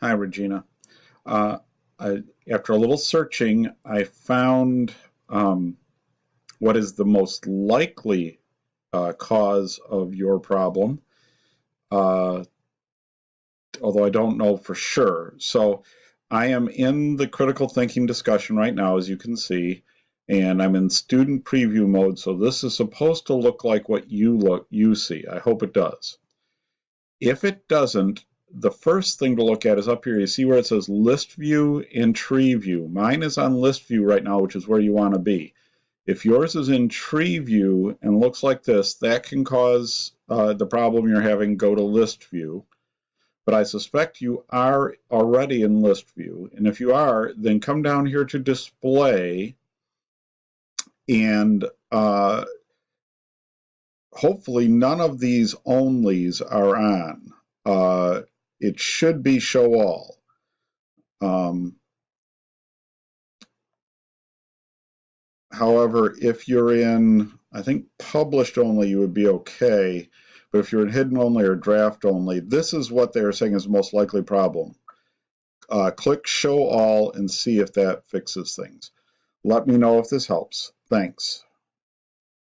Hi, Regina. Uh, After a little searching, I found what is the most likely cause of your problem, uh, although I don't know for sure. So I am in the critical thinking discussion right now, as you can see, and I'm in student preview mode. So this is supposed to look like what you see. I hope it does. If it doesn't, the first thing to look at is up here. You see where it says list view and tree view. Mine is on list view right now, which is where you want to be. If yours is in tree view and looks like this, that can cause the problem you're having go to list view. But I suspect you are already in list view. And if you are, then come down here to display and hopefully none of these onlys are on. It should be show all. However, if you're in, I think published only, you would be okay. But if you're in hidden only or draft only, this is what they're saying is the most likely problem. Click show all and see if that fixes things. Let me know if this helps. Thanks.